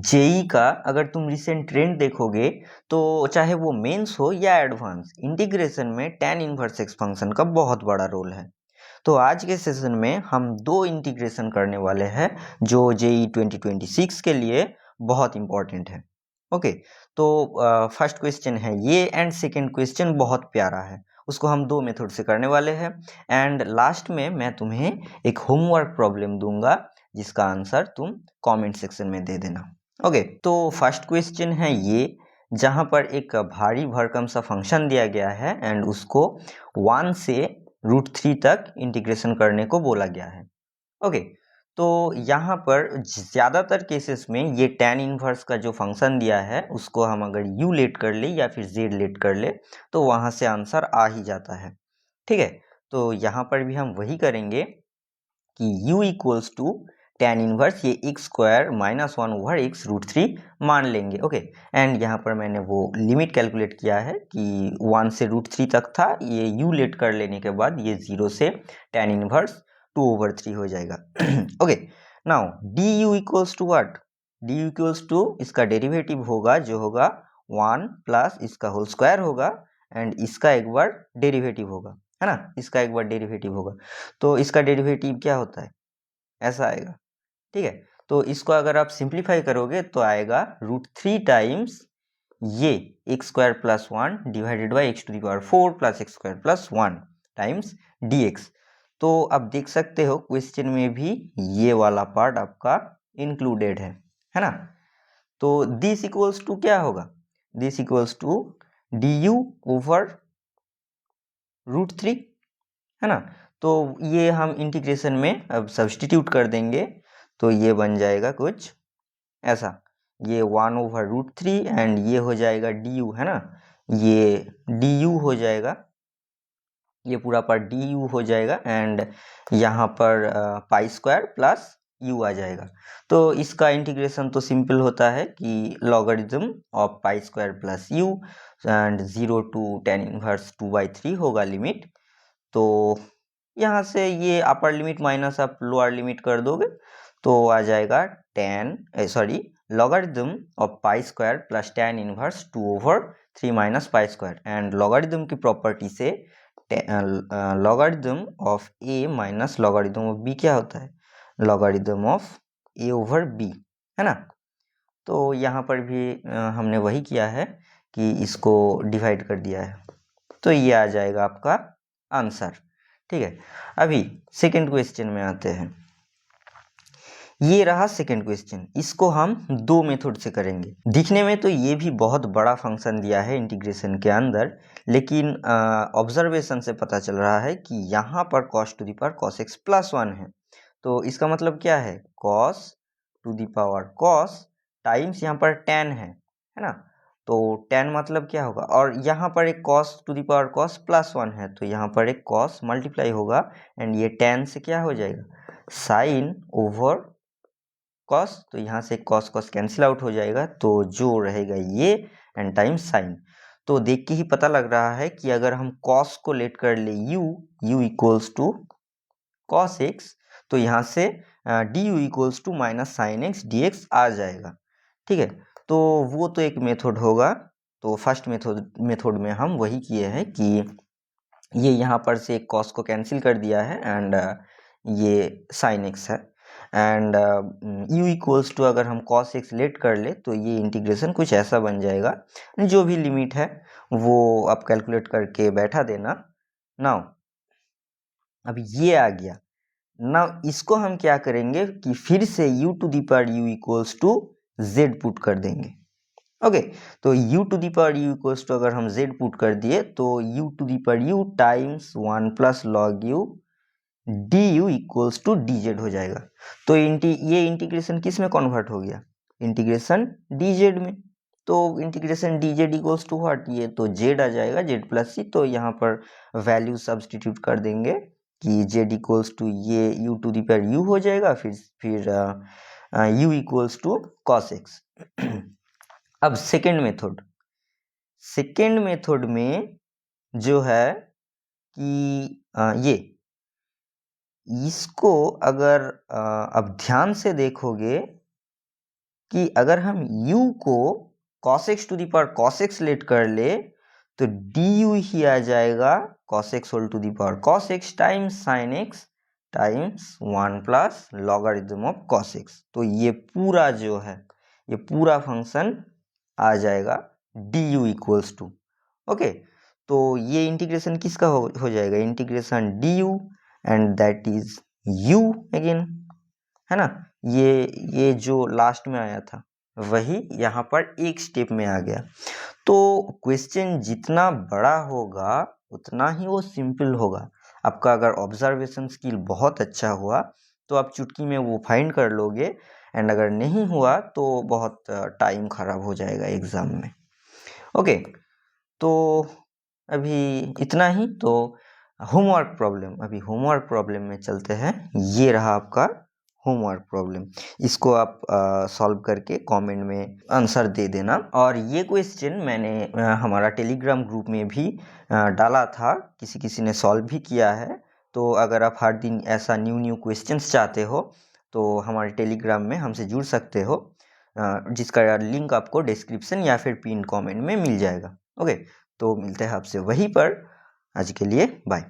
JEE का अगर तुम रिसेंट ट्रेंड देखोगे तो चाहे वो मेंस हो या एडवांस, इंटीग्रेशन में tan इनवर्स एक्स फंक्शन का बहुत बड़ा रोल है। तो आज के सेशन में हम दो इंटीग्रेशन करने वाले हैं जो जेई 2026 के लिए बहुत इंपॉर्टेंट है। ओके, तो फर्स्ट क्वेश्चन है ये एंड सेकंड क्वेश्चन बहुत प्यारा है, उसको हम दो मेथड से करने वाले हैं। एंड लास्ट में मैं तुम्हें एक होमवर्क प्रॉब्लम दूंगा जिसका आंसर तुम कमेंट सेक्शन में दे देना। ओके, तो फर्स्ट क्वेश्चन है ये, जहां पर एक भारी भरकम सा फंक्शन दिया गया है एंड उसको 1 से √3 तक इंटीग्रेशन करने को बोला गया है। ओके, तो यहाँ पर ज़्यादातर केसेस में ये tan इनवर्स का जो फंक्शन दिया है उसको हम अगर u लेट कर ले या फिर z लेट कर ले तो वहाँ से आंसर आ ही जाता है। ठीक है, तो यहाँ पर भी हम वही करेंगे कि u equals to tan inverse ये x square minus 1 over x √3 मान लेंगे। ओके, एंड यहाँ पर मैंने वो लिमिट कैलकुलेट किया है कि 1 से √3 तक था, ये u लेट कर लेने के बाद ये 0 से tan इनवर्स 2/3 हो जाएगा। Okay, now du equals to what, du equals to इसका डेरिवेटिव होगा जो होगा 1 प्लस इसका होल स्क्वायर होगा एंड इसका एक बार डेरिवेटिव होगा, है ना, इसका एक बार डेरिवेटिव होगा। तो इसका डेरिवेटिव क्या होता है, ऐसा आएगा। ठीक है, तो इसको अगर आप सिंप्लीफाई करोगे तो आएगा √3 टाइम्स ये x square plus 1 divided by x⁴ plus x square plus 1 times dx। तो आप देख सकते हो क्वेश्चन में भी ये वाला पार्ट आपका इंक्लूडेड है ना। तो दिस इक्वल्स टू क्या होगा, this equals to du over √3, है ना। तो ये हम इंटीग्रेशन में अब सब्सटीट्यूट कर देंगे तो ये बन जाएगा कुछ ऐसा, ये 1 ओवर √3 एंड ये हो जाएगा du, है ना, ये du हो जाएगा, ये पूरा पार्ट du हो जाएगा एंड यहाँ पर पाई स्क्वायर प्लस u आ जाएगा। तो इसका इंटीग्रेशन तो सिंपल होता है कि logarithm of pi square plus u and 0 to tan inverse 2/3 होगा लिमिट। तो यहाँ से ये अपर लिमिट माइनस आप लोअर लिमिट कर दोगे तो आ जाएगा logarithm of pi square plus tan inverse 2/3 minus pi square and logarithm की प्रॉपर्टी से logarithm of a minus logarithm of b क्या होता है, logarithm of a over b, है ना। तो यहाँ पर भी हमने वही किया है कि इसको डिवाइड कर दिया है, तो ये आ जाएगा आपका आंसर। ठीक है, अभी सेकंड क्वेश्चन में आते हैं। ये रहा सेकंड क्वेश्चन, इसको हम दो मेथड से करेंगे। दिखने में तो ये भी बहुत बड़ा फंक्शन दिया है इंटीग्रेशन के अंदर, लेकिन ऑब्जर्वेशन से पता चल रहा है कि यहाँ पर cos to the power cos x plus 1 है। तो इसका मतलब क्या है, cos to the power cos times यहाँ पर tan है ना। तो tan मतलब क्या होगा, और यहाँ पर एक cos to the power cos plus 1 है तो यहाँ पर एक cos मल्टीप्लाई होगा एंड ये tan से क्या हो जाएगा, sin ओवर cos, तो यहाँ से cos cos कैंसिल आउट हो जाएगा तो जो रहेगा ये एंड टाइम्स साइन। तो देख के ही पता लग रहा है कि अगर हम cos को लेट कर ले u equals to cos x तो यहाँ से du इक्वल्स टू माइनस साइन x dx आ जाएगा। ठीक है, तो वो तो एक मेथड होगा। तो फर्स्ट मेथड में हम वही किए हैं कि ये यहाँ पर से cos को कैंसिल कर दिया है एंड ये साइन x है एंड u इक्वल्स टू अगर हम cos x लेट कर ले तो ये इंटीग्रेशन कुछ ऐसा बन जाएगा। जो भी लिमिट है वो आप कैलकुलेट करके बैठा देना। नाउ अब ये आ गया, नाउ इसको हम क्या करेंगे कि फिर से u to the power u equals to z put कर देंगे। ओके, तो u to the power u equals to अगर हम z पुट कर दिए तो u to the power u times 1 plus log u du equals to dz हो जाएगा। तो ये इंटीग्रेशन किस में कन्वर्ट हो गया, इंटीग्रेशन dz में। तो integration dz equals to what, ये तो z आ जाएगा, z प्लस c। तो यहाँ पर वैल्यू सब्सटीट्यूट कर देंगे कि z इक्वल्स टू ये u to the power u हो जाएगा, फिर u equals to cos x। अब सेकेंड मेथड में जो है कि ये इसको अगर अब ध्यान से देखोगे कि अगर हम u को cos x to the power cos x let कर ले तो du ही आ जाएगा cos x whole to the power cos x times sin x times 1 plus logarithm of cos x। तो ये पूरा जो है ये पूरा फंक्शन आ जाएगा du इक्वल्स टू, ओके। तो ये इंटीग्रेशन किसका हो जाएगा, integration du and that is u again, है ना। ये जो लास्ट में आया था वही यहाँ पर एक स्टेप में आ गया। तो क्वेश्चन जितना बड़ा होगा उतना ही वो सिंपल होगा। आपका अगर ऑब्जर्वेशन स्किल बहुत अच्छा हुआ तो आप चुटकी में वो फाइंड कर लोगे, एंड अगर नहीं हुआ तो बहुत टाइम खराब हो जाएगा एग्जाम में, ओके। तो अभी इतना ही। तो होमवर्क प्रॉब्लम, अभी होमवर्क प्रॉब्लम में चलते हैं। ये रहा आपका होमवर्क प्रॉब्लम, इसको आप सॉल्व करके कमेंट में आंसर दे देना। और ये क्वेश्चन मैंने हमारा टेलीग्राम ग्रुप में भी डाला था, किसी ने सॉल्व भी किया है। तो अगर आप हर दिन ऐसा न्यू क्वेश्चंस चाहते हो तो हमारे टेलीग्राम में हमसे जुड़ सकते हो, जिसका लिंक आपको डिस्क्रिप्शन या फिर पिन कमेंट में मिल जाएगा, ओके। तो मिलते हैं आपसे वहीं पर। आज के लिए बाय।